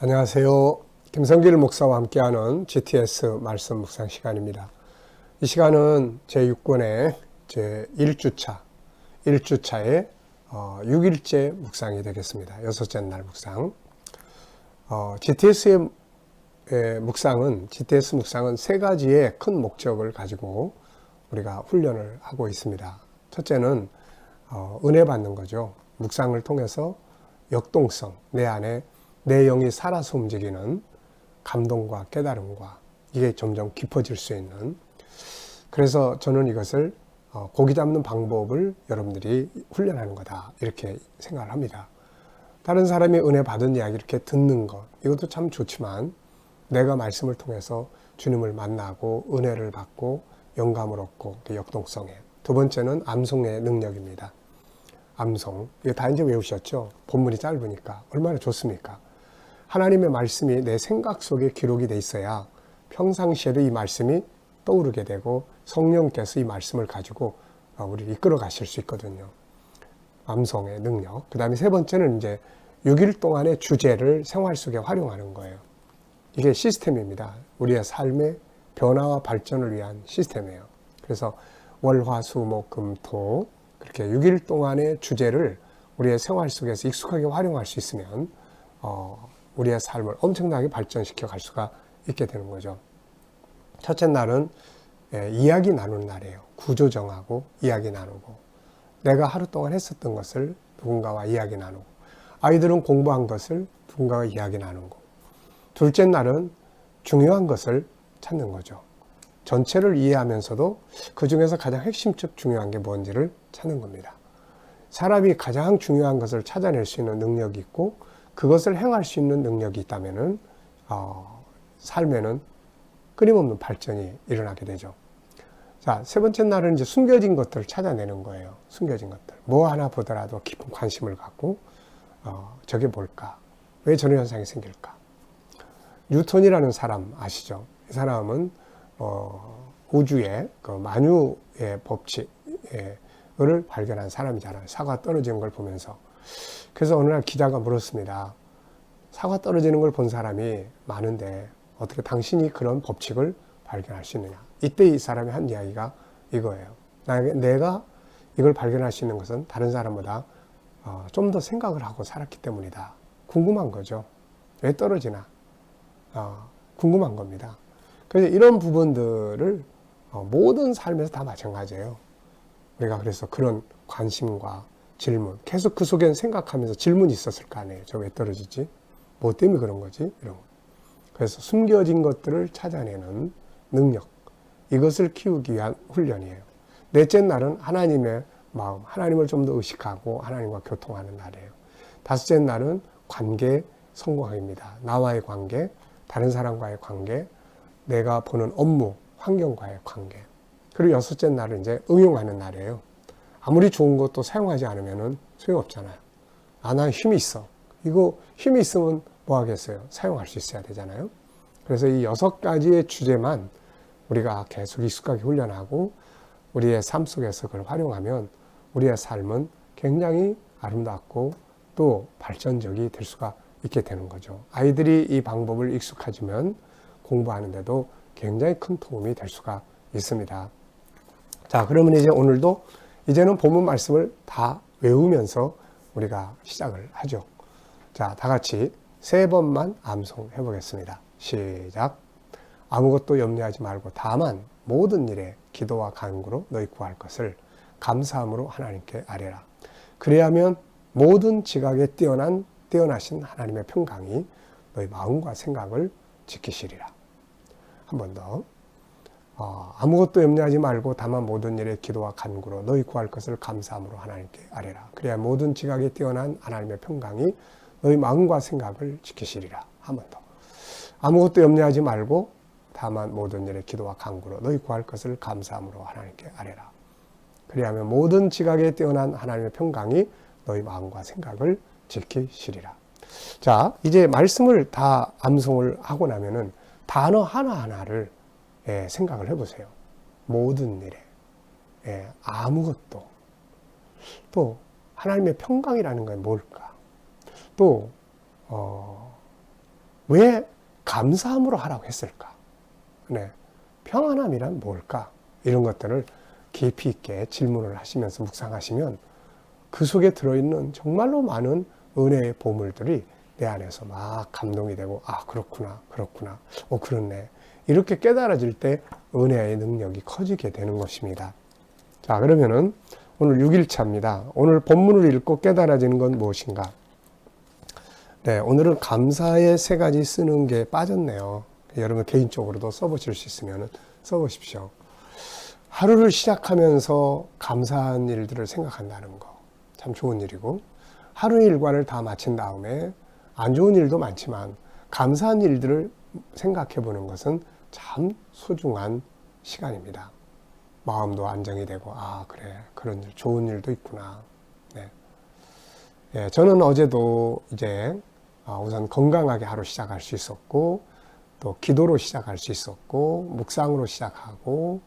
안녕하세요. 김성길 목사와 함께하는 GTS 말씀 묵상 시간입니다. 이 시간은 제6권의 제1주차, 1주차의 6일째 묵상이 되겠습니다. 여섯째 날 묵상. GTS 묵상은 세 가지의 큰 목적을 가지고 우리가 훈련을 하고 있습니다. 첫째는 은혜 받는 거죠. 묵상을 통해서 역동성, 내 안에 내 영이 살아서 움직이는 감동과 깨달음과 이게 점점 깊어질 수 있는, 그래서 저는 이것을 고기 잡는 방법을 여러분들이 훈련하는 거다 이렇게 생각을 합니다. 다른 사람이 은혜 받은 이야기 이렇게 듣는 것, 이것도 참 좋지만 내가 말씀을 통해서 주님을 만나고 은혜를 받고 영감을 얻고 역동성에, 두 번째는 암송의 능력입니다. 암송, 이거 다 이제 외우셨죠? 본문이 짧으니까 얼마나 좋습니까? 하나님의 말씀이 내 생각 속에 기록이 돼 있어야 평상시에도 이 말씀이 떠오르게 되고 성령께서 이 말씀을 가지고 우리를 이끌어 가실 수 있거든요. 암송의 능력. 그 다음에 세 번째는 이제 6일 동안의 주제를 생활 속에 활용하는 거예요. 이게 시스템입니다. 우리의 삶의 변화와 발전을 위한 시스템이에요. 그래서 월, 화, 수, 목, 금, 토 그렇게 6일 동안의 주제를 우리의 생활 속에서 익숙하게 활용할 수 있으면 우리의 삶을 엄청나게 발전시켜 갈 수가 있게 되는 거죠. 첫째 날은 이야기 나누는 날이에요. 구조 정하고 이야기 나누고, 내가 하루 동안 했었던 것을 누군가와 이야기 나누고, 아이들은 공부한 것을 누군가와 이야기 나누고, 둘째 날은 중요한 것을 찾는 거죠. 전체를 이해하면서도 그 중에서 가장 핵심적 중요한 게 뭔지를 찾는 겁니다. 사람이 가장 중요한 것을 찾아낼 수 있는 능력이 있고 그것을 행할 수 있는 능력이 있다면은 삶에는 끊임없는 발전이 일어나게 되죠. 자, 세 번째 날은 이제 숨겨진 것들을 찾아내는 거예요. 숨겨진 것들. 뭐 하나 보더라도 깊은 관심을 갖고 저게 뭘까? 왜 저런 현상이 생길까? 뉴턴이라는 사람 아시죠? 이 사람은 우주의 그 만유의 법칙을 발견한 사람이잖아요. 사과 떨어지는 걸 보면서. 그래서 어느 날 기자가 물었습니다. 사과 떨어지는 걸 본 사람이 많은데 어떻게 당신이 그런 법칙을 발견할 수 있느냐. 이때 이 사람이 한 이야기가 이거예요. 내가 이걸 발견할 수 있는 것은 다른 사람보다 좀 더 생각을 하고 살았기 때문이다. 궁금한 거죠. 왜 떨어지나? 궁금한 겁니다. 그래서 이런 부분들을 모든 삶에서 다 마찬가지예요. 우리가 그래서 그런 관심과 질문, 계속 그 속에는 생각하면서 질문이 있었을 거 아니에요. 저 왜 떨어지지? 뭐 때문에 그런 거지? 이런 거. 그래서 숨겨진 것들을 찾아내는 능력, 이것을 키우기 위한 훈련이에요. 넷째 날은 하나님의 마음, 하나님을 좀 더 의식하고 하나님과 교통하는 날이에요. 다섯째 날은 관계 성공입니다. 나와의 관계, 다른 사람과의 관계, 내가 보는 업무, 환경과의 관계. 그리고 여섯째 날은 이제 응용하는 날이에요. 아무리 좋은 것도 사용하지 않으면 소용없잖아요. 난 힘이 있어. 이거 힘이 있으면 뭐 하겠어요? 사용할 수 있어야 되잖아요. 그래서 이 6가지의 주제만 우리가 계속 익숙하게 훈련하고 우리의 삶 속에서 그걸 활용하면 우리의 삶은 굉장히 아름답고 또 발전적이 될 수가 있게 되는 거죠. 아이들이 이 방법을 익숙해지면 공부하는데도 굉장히 큰 도움이 될 수가 있습니다. 자, 그러면 이제 오늘도 이제는 본문 말씀을 다 외우면서 우리가 시작을 하죠. 자, 다 같이 3번만 암송해 보겠습니다. 시작. 아무것도 염려하지 말고 다만 모든 일에 기도와 간구로 너희 구할 것을 감사함으로 하나님께 아뢰라. 그래야면 모든 지각에 뛰어나신 하나님의 평강이 너희 마음과 생각을 지키시리라. 한 번 더. 아무것도 염려하지 말고 다만 모든 일에 기도와 간구로 너희 구할 것을 감사함으로 하나님께 아뢰라. 그래야 모든 지각에 뛰어난 하나님의 평강이 너희 마음과 생각을 지키시리라. 한 번 더. 아무것도 염려하지 말고 다만 모든 일에 기도와 간구로 너희 구할 것을 감사함으로 하나님께 아뢰라. 그리하면 모든 지각에 뛰어난 하나님의 평강이 너희 마음과 생각을 지키시리라. 자, 이제 말씀을 다 암송을 하고 나면은 단어 하나하나를 생각을 해보세요. 모든 일에, 아무것도, 또 하나님의 평강이라는 건 뭘까? 또 왜 감사함으로 하라고 했을까? 네. 평안함이란 뭘까? 이런 것들을 깊이 있게 질문을 하시면서 묵상하시면 그 속에 들어있는 정말로 많은 은혜의 보물들이 내 안에서 막 감동이 되고, 아, 그렇구나, 그렇구나, 그렇네. 이렇게 깨달아질 때 은혜의 능력이 커지게 되는 것입니다. 자, 그러면은 오늘 6일차입니다. 오늘 본문을 읽고 깨달아지는 건 무엇인가? 네, 오늘은 감사의 세 가지 쓰는 게 빠졌네요. 여러분 개인적으로도 써보실 수 있으면 써보십시오. 하루를 시작하면서 감사한 일들을 생각한다는 거 참 좋은 일이고, 하루의 일과를 다 마친 다음에 안 좋은 일도 많지만 감사한 일들을 생각해 보는 것은 참 소중한 시간입니다. 마음도 안정이 되고, 아, 그래, 그런 일, 좋은 일도 있구나. 네. 예, 저는 어제도 이제 우선 건강하게 하루 시작할 수 있었고, 또 기도로 시작할 수 있었고, 묵상으로 시작하고,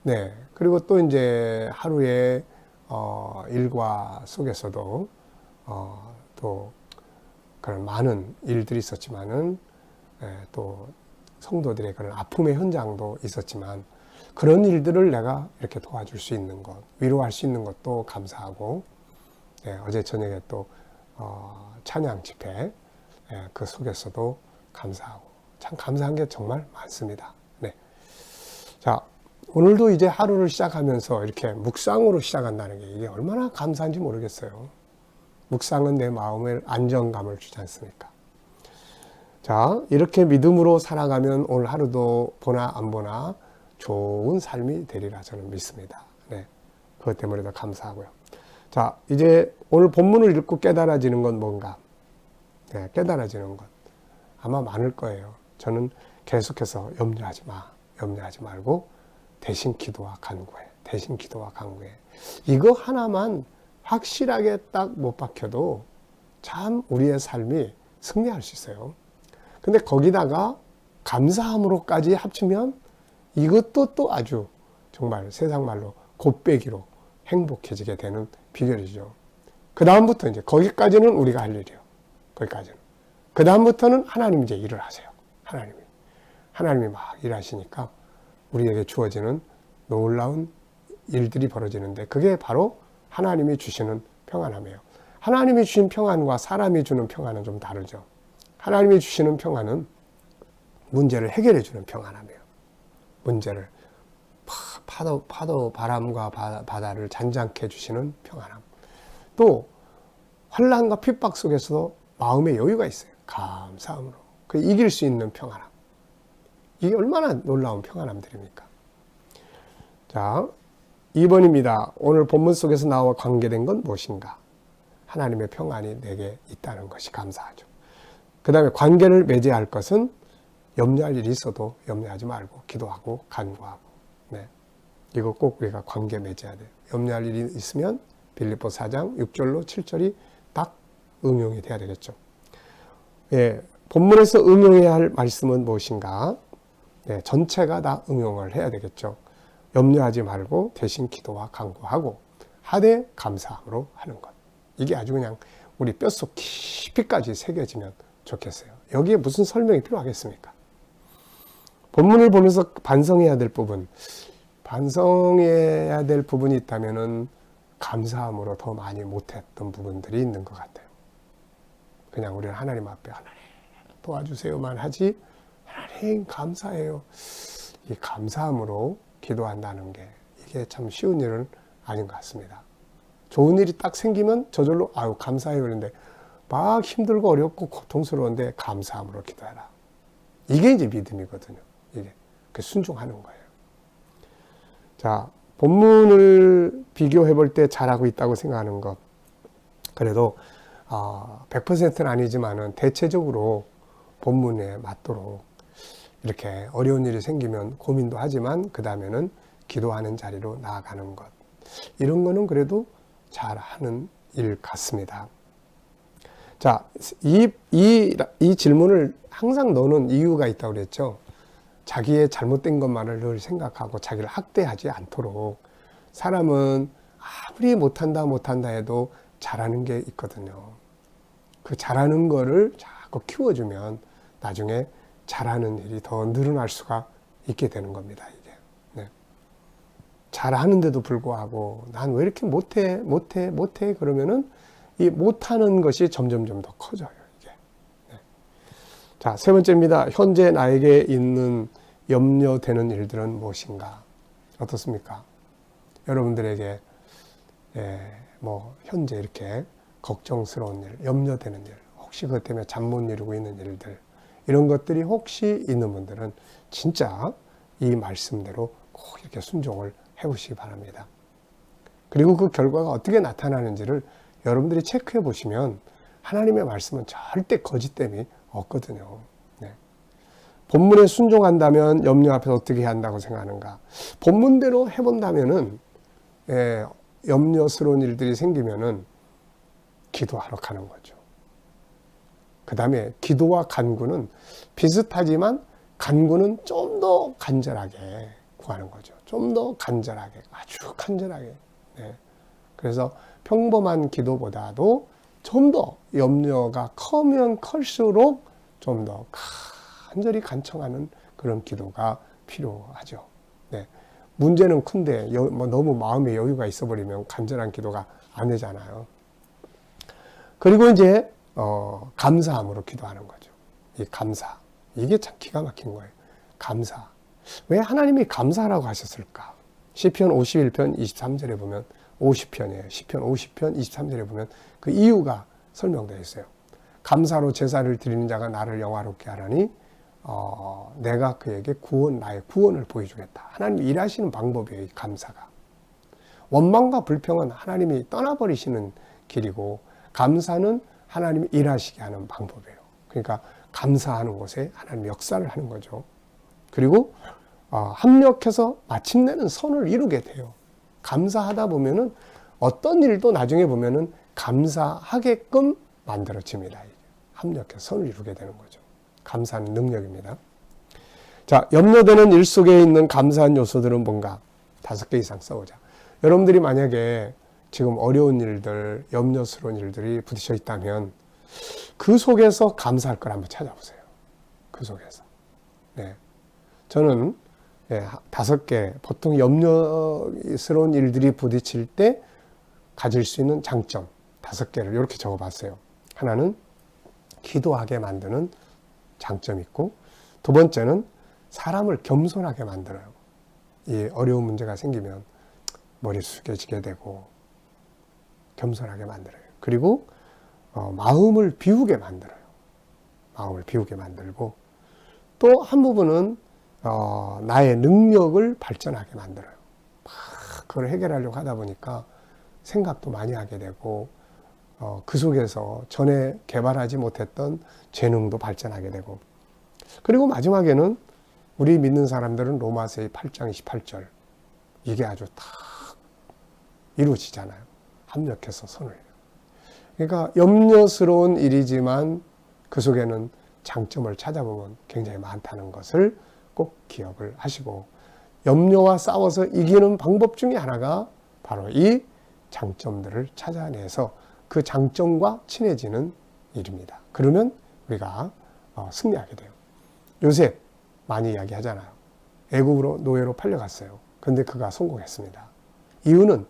네, 그리고 또 이제 하루에 일과 속에서도 또 그런 많은 일들이 있었지만은, 또 성도들의 그런 아픔의 현장도 있었지만, 그런 일들을 내가 이렇게 도와줄 수 있는 것, 위로할 수 있는 것도 감사하고, 어제 저녁에 또 찬양 집회, 그 속에서도 감사하고, 참 감사한 게 정말 많습니다. 네. 자, 오늘도 이제 하루를 시작하면서 이렇게 묵상으로 시작한다는 게 이게 얼마나 감사한지 모르겠어요. 묵상은 내 마음에 안정감을 주지 않습니까? 자, 이렇게 믿음으로 살아가면 오늘 하루도 보나 안 보나 좋은 삶이 되리라 저는 믿습니다. 네. 그것 때문에도 감사하고요. 자, 이제 오늘 본문을 읽고 깨달아지는 건 뭔가? 네, 깨달아지는 것. 아마 많을 거예요. 저는 계속해서 염려하지 마. 염려하지 말고 대신 기도와 간구해. 대신 기도와 간구해. 이거 하나만 확실하게 딱 못 박혀도 참 우리의 삶이 승리할 수 있어요. 근데 거기다가 감사함으로까지 합치면 이것도 또 아주 정말 세상 말로 곱빼기로 행복해지게 되는 비결이죠. 그 다음부터 이제 거기까지는 우리가 할 일이에요. 거기까지는. 그 다음부터는 하나님 이제 일을 하세요. 하나님이 막 일하시니까 우리에게 주어지는 놀라운 일들이 벌어지는데 그게 바로 하나님이 주시는 평안함이에요. 하나님이 주신 평안과 사람이 주는 평안은 좀 다르죠. 하나님이 주시는 평안은 문제를 해결해 주는 평안함이에요. 문제를 파도 바람과 바다를 잔잔케 해주시는 평안함. 또 환난과 핍박 속에서도 마음의 여유가 있어요. 감사함으로 그 이길 수 있는 평안함. 이게 얼마나 놀라운 평안함들입니까? 자, 2번입니다. 오늘 본문 속에서 나와 관계된 건 무엇인가? 하나님의 평안이 내게 있다는 것이 감사하죠. 그 다음에 관계를 맺어야 할 것은 염려할 일이 있어도 염려하지 말고 기도하고 간구하고. 네. 이거 꼭 우리가 관계 맺어야 돼요. 염려할 일이 있으면 빌립보 4장 6절로 7절이 딱 응용이 돼야 되겠죠. 예, 본문에서 응용해야 할 말씀은 무엇인가? 네, 전체가 다 응용을 해야 되겠죠. 염려하지 말고 대신 기도와 간구하고 하되 감사함으로 하는 것. 이게 아주 그냥 우리 뼛속 깊이까지 새겨지면 좋겠어요. 여기에 무슨 설명이 필요하겠습니까? 본문을 보면서 반성해야 될 부분, 반성해야 될 부분이 있다면은 감사함으로 더 많이 못했던 부분들이 있는 것 같아요. 그냥 우리는 하나님 앞에 하나님 도와주세요만 하지 하나님 감사해요. 이 감사함으로 기도한다는 게 이게 참 쉬운 일은 아닌 것 같습니다. 좋은 일이 딱 생기면 저절로 아유 감사해요 그런데 막 힘들고 어렵고 고통스러운데 감사함으로 기도해라. 이게 이제 믿음이거든요. 이게 그 순종하는 거예요. 자, 본문을 비교해 볼 때 잘하고 있다고 생각하는 것. 그래도 100%는 아니지만은 대체적으로 본문에 맞도록 이렇게 어려운 일이 생기면 고민도 하지만 그 다음에는 기도하는 자리로 나아가는 것. 이런 거는 그래도 잘하는 일 같습니다. 자, 이 질문을 항상 넣는 이유가 있다고 그랬죠. 자기의 잘못된 것만을 늘 생각하고 자기를 학대하지 않도록 사람은 아무리 못한다 해도 잘하는 게 있거든요. 그 잘하는 거를 자꾸 키워주면 나중에 잘하는 일이 더 늘어날 수가 있게 되는 겁니다. 이게. 네. 잘하는데도 불구하고 난 왜 이렇게 못해 그러면은 이 못하는 것이 점점점 더 커져요. 이게. 네. 자, 세 번째입니다. 현재 나에게 있는 염려되는 일들은 무엇인가? 어떻습니까? 여러분들에게 현재 이렇게 걱정스러운 일, 염려되는 일, 혹시 그것 때문에 잠 못 이루고 있는 일들, 이런 것들이 혹시 있는 분들은 진짜 이 말씀대로 꼭 이렇게 순종을 해보시기 바랍니다. 그리고 그 결과가 어떻게 나타나는지를 여러분들이 체크해 보시면 하나님의 말씀은 절대 거짓됨이 없거든요. 네. 본문에 순종한다면 염려 앞에서 어떻게 해야 한다고 생각하는가? 본문대로 해본다면은 염려스러운 일들이 생기면은 기도하러 가는 거죠. 그 다음에 기도와 간구는 비슷하지만 간구는 좀 더 간절하게 구하는 거죠. 좀 더 간절하게, 아주 간절하게. 네. 그래서 평범한 기도보다도 좀 더 염려가 커면 클수록 좀 더 간절히 간청하는 그런 기도가 필요하죠. 네. 문제는 큰데 너무 마음에 여유가 있어버리면 간절한 기도가 안 되잖아요. 그리고 이제 감사함으로 기도하는 거죠. 이 감사. 이게 참 기가 막힌 거예요. 감사. 왜 하나님이 감사라고 하셨을까? 시편 51편 23절에 보면 50편이에요. 시편 50편 23절에 보면 그 이유가 설명되어 있어요. 감사로 제사를 드리는 자가 나를 영화롭게 하라니 내가 그에게 나의 구원을 보여주겠다. 하나님이 일하시는 방법이에요. 이 감사가. 원망과 불평은 하나님이 떠나버리시는 길이고 감사는 하나님이 일하시게 하는 방법이에요. 그러니까 감사하는 곳에 하나님 역사를 하는 거죠. 그리고 합력해서 마침내는 선을 이루게 돼요. 감사하다 보면은 어떤 일도 나중에 보면은 감사하게끔 만들어집니다. 합력해서 선을 이루게 되는 거죠. 감사하는 능력입니다. 자, 염려되는 일 속에 있는 감사한 요소들은 뭔가? 5개 이상 써보자. 여러분들이 만약에 지금 어려운 일들, 염려스러운 일들이 부딪혀 있다면 그 속에서 감사할 걸 한번 찾아보세요. 그 속에서. 네. 저는 5개, 보통 염려스러운 일들이 부딪힐 때 가질 수 있는 장점 5개를 이렇게 적어봤어요. 하나는 기도하게 만드는 장점이 있고, 두 번째는 사람을 겸손하게 만들어요. 이 어려운 문제가 생기면 머리 숙여지게 되고 겸손하게 만들어요. 그리고 마음을 비우게 만들어요. 마음을 비우게 만들고, 또 한 부분은 나의 능력을 발전하게 만들어요. 그걸 해결하려고 하다 보니까 생각도 많이 하게 되고 그 속에서 전에 개발하지 못했던 재능도 발전하게 되고, 그리고 마지막에는 우리 믿는 사람들은 로마서의 8장 28절 이게 아주 딱 이루어지잖아요. 합력해서 선을. 그러니까 염려스러운 일이지만 그 속에는 장점을 찾아보면 굉장히 많다는 것을 꼭 기억을 하시고, 염려와 싸워서 이기는 방법 중에 하나가 바로 이 장점들을 찾아내서 그 장점과 친해지는 일입니다. 그러면 우리가 승리하게 돼요. 요셉 많이 이야기하잖아요. 애굽으로 노예로 팔려갔어요. 근데 그가 성공했습니다. 이유는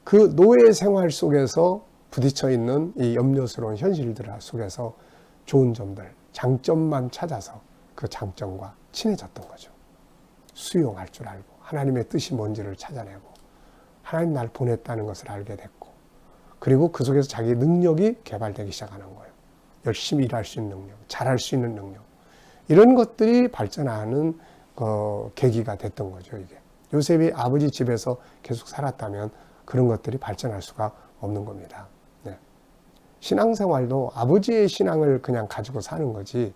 그 노예 생활 속에서 부딪혀 있는 이 염려스러운 현실들 속에서 좋은 점들, 장점만 찾아서 그 장점과 친해졌던 거죠. 수용할 줄 알고 하나님의 뜻이 뭔지를 찾아내고 하나님 날 보냈다는 것을 알게 됐고, 그리고 그 속에서 자기 능력이 개발되기 시작하는 거예요. 열심히 일할 수 있는 능력, 잘할 수 있는 능력, 이런 것들이 발전하는 계기가 됐던 거죠. 이게 요셉이 아버지 집에서 계속 살았다면 그런 것들이 발전할 수가 없는 겁니다. 네. 신앙생활도 아버지의 신앙을 그냥 가지고 사는 거지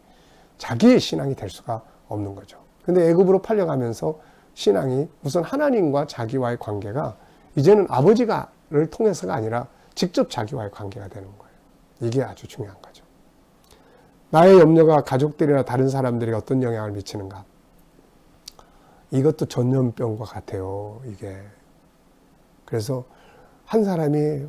자기의 신앙이 될 수가 없는 거죠. 근데 애굽으로 팔려가면서 신앙이 우선 하나님과 자기와의 관계가 이제는 아버지를 통해서가 아니라 직접 자기와의 관계가 되는 거예요. 이게 아주 중요한 거죠. 나의 염려가 가족들이나 다른 사람들에게 어떤 영향을 미치는가? 이것도 전염병과 같아요. 이게. 그래서 한 사람이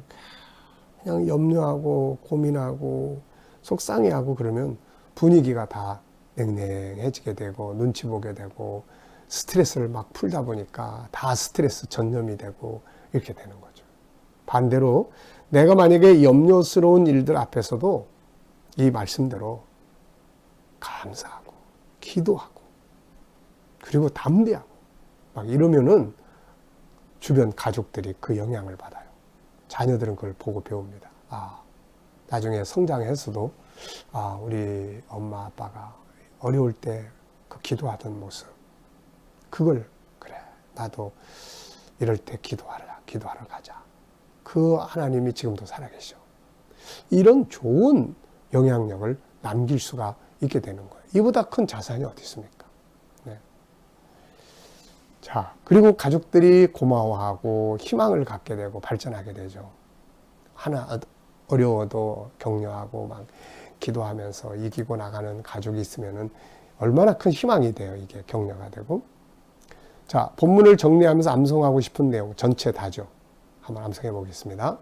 그냥 염려하고 고민하고 속상해하고 그러면 분위기가 다 냉랭해지게 되고 눈치 보게 되고 스트레스를 막 풀다 보니까 다 스트레스 전염이 되고 이렇게 되는 거죠. 반대로 내가 만약에 염려스러운 일들 앞에서도 이 말씀대로 감사하고 기도하고 그리고 담대하고 막 이러면은 주변 가족들이 그 영향을 받아요. 자녀들은 그걸 보고 배웁니다. 나중에 성장해서도 우리 엄마 아빠가 어려울 때 그 기도하던 모습, 그걸 그래 나도 이럴 때 기도하러 가자. 그 하나님이 지금도 살아계셔. 이런 좋은 영향력을 남길 수가 있게 되는 거예요. 이보다 큰 자산이 어디 있습니까? 네. 자, 그리고 가족들이 고마워하고 희망을 갖게 되고 발전하게 되죠. 하나 어려워도 격려하고 막 기도하면서 이기고 나가는 가족이 있으면은 얼마나 큰 희망이 돼요. 이게 격려가 되고. 자, 본문을 정리하면서 암송하고 싶은 내용 전체 다죠. 한번 암송해 보겠습니다.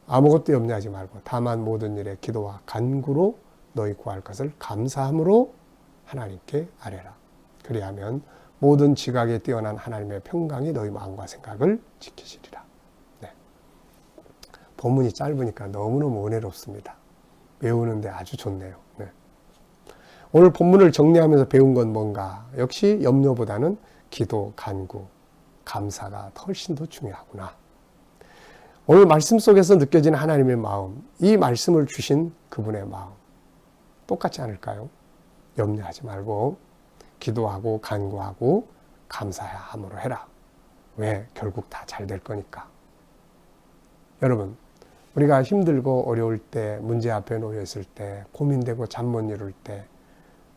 아무것도 염려하지 말고 다만 모든 일에 기도와 간구로 너희 구할 것을 감사함으로 하나님께 아뢰라. 그리하면 모든 지각에 뛰어난 하나님의 평강이 너희 마음과 생각을 지키시리라. 네. 본문이 짧으니까 너무너무 은혜롭습니다. 외우는데 아주 좋네요. 네. 오늘 본문을 정리하면서 배운 건 뭔가? 역시 염려보다는 기도, 간구, 감사가 훨씬 더 중요하구나. 오늘 말씀 속에서 느껴지는 하나님의 마음, 이 말씀을 주신 그분의 마음 똑같지 않을까요? 염려하지 말고 기도하고 간구하고 감사함으로 해라. 왜? 결국 다 잘 될 거니까. 여러분, 우리가 힘들고 어려울 때, 문제 앞에 놓여 있을 때, 고민되고 잠 못 이룰 때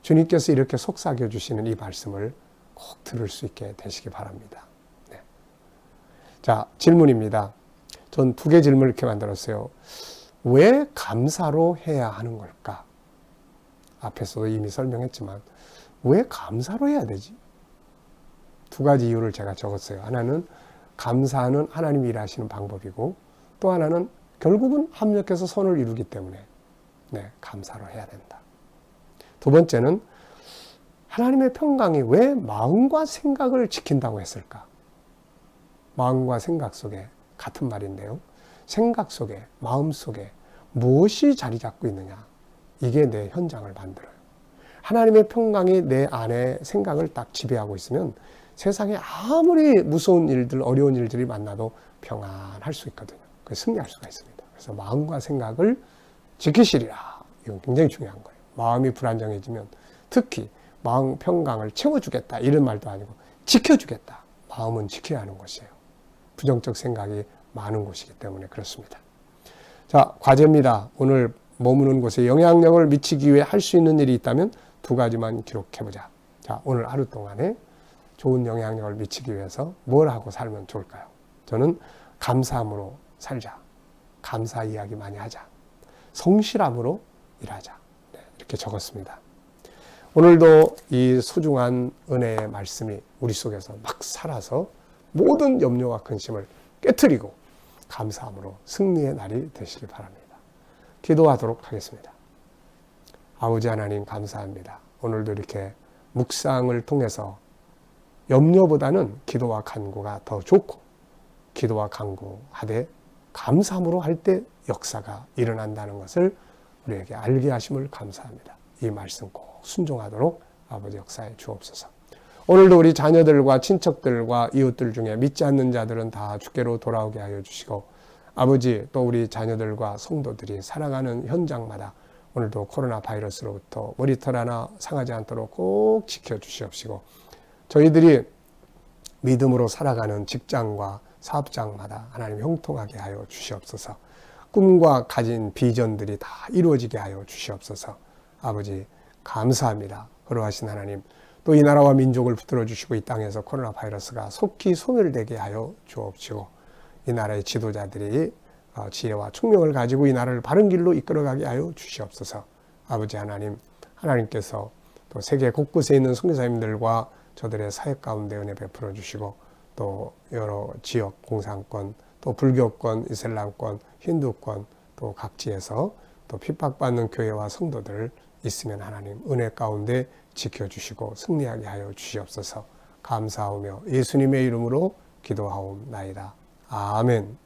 주님께서 이렇게 속삭여 주시는 이 말씀을 꼭 들을 수 있게 되시기 바랍니다. 네. 자, 질문입니다. 전 2개 질문을 이렇게 만들었어요. 왜 감사로 해야 하는 걸까? 앞에서도 이미 설명했지만 왜 감사로 해야 되지? 2가지 이유를 제가 적었어요. 하나는 감사는 하나님이 일하시는 방법이고 또 하나는 결국은 합력해서 선을 이루기 때문에 감사로 해야 된다. 2번째는 하나님의 평강이 왜 마음과 생각을 지킨다고 했을까? 마음과 생각 속에 같은 말인데요. 생각 속에, 마음 속에 무엇이 자리 잡고 있느냐? 이게 내 현장을 만들어요. 하나님의 평강이 내 안에 생각을 딱 지배하고 있으면 세상에 아무리 무서운 일들, 어려운 일들이 만나도 평안할 수 있거든요. 승리할 수가 있습니다. 그래서 마음과 생각을 지키시리라. 이건 굉장히 중요한 거예요. 마음이 불안정해지면 특히 마음 평강을 채워주겠다 이런 말도 아니고 지켜주겠다. 마음은 지켜야 하는 것이에요. 부정적 생각이 많은 곳이기 때문에 그렇습니다. 자, 과제입니다. 오늘 머무는 곳에 영향력을 미치기 위해 할 수 있는 일이 있다면 2가지만 기록해보자. 자, 오늘 하루 동안에 좋은 영향력을 미치기 위해서 뭘 하고 살면 좋을까요? 저는 감사함으로 살자. 감사 이야기 많이 하자. 성실함으로 일하자. 이렇게 적었습니다. 오늘도 이 소중한 은혜의 말씀이 우리 속에서 막 살아서 모든 염려와 근심을 깨트리고 감사함으로 승리의 날이 되시길 바랍니다. 기도하도록 하겠습니다. 아버지 하나님 감사합니다. 오늘도 이렇게 묵상을 통해서 염려보다는 기도와 간구가 더 좋고 기도와 간구하되 감사함으로 할 때 역사가 일어난다는 것을 우리에게 알게 하심을 감사합니다. 이 말씀 꼭 순종하도록 아버지 역사해 주옵소서. 오늘도 우리 자녀들과 친척들과 이웃들 중에 믿지 않는 자들은 다 주께로 돌아오게 하여 주시고 아버지 또 우리 자녀들과 성도들이 살아가는 현장마다 오늘도 코로나 바이러스로부터 머리털 하나 상하지 않도록 꼭 지켜주시옵시고 저희들이 믿음으로 살아가는 직장과 사업장마다 하나님 형통하게 하여 주시옵소서. 꿈과 가진 비전들이 다 이루어지게 하여 주시옵소서. 아버지 감사합니다. 거룩하신 하나님 또 이 나라와 민족을 붙들어 주시고 이 땅에서 코로나 바이러스가 속히 소멸되게 하여 주옵시고 이 나라의 지도자들이 지혜와 총명을 가지고 이 나라를 바른 길로 이끌어가게 하여 주시옵소서. 아버지 하나님 하나님께서 또 세계 곳곳에 있는 선교사님들과 저들의 사역 가운데 은혜 베풀어 주시고 또 여러 지역 공산권 또 불교권, 이슬람권, 힌두권 또 각지에서 또 핍박받는 교회와 성도들을 있으면 하나님 은혜 가운데 지켜주시고 승리하게 하여 주시옵소서. 감사하며 예수님의 이름으로 기도하옵나이다. 아멘.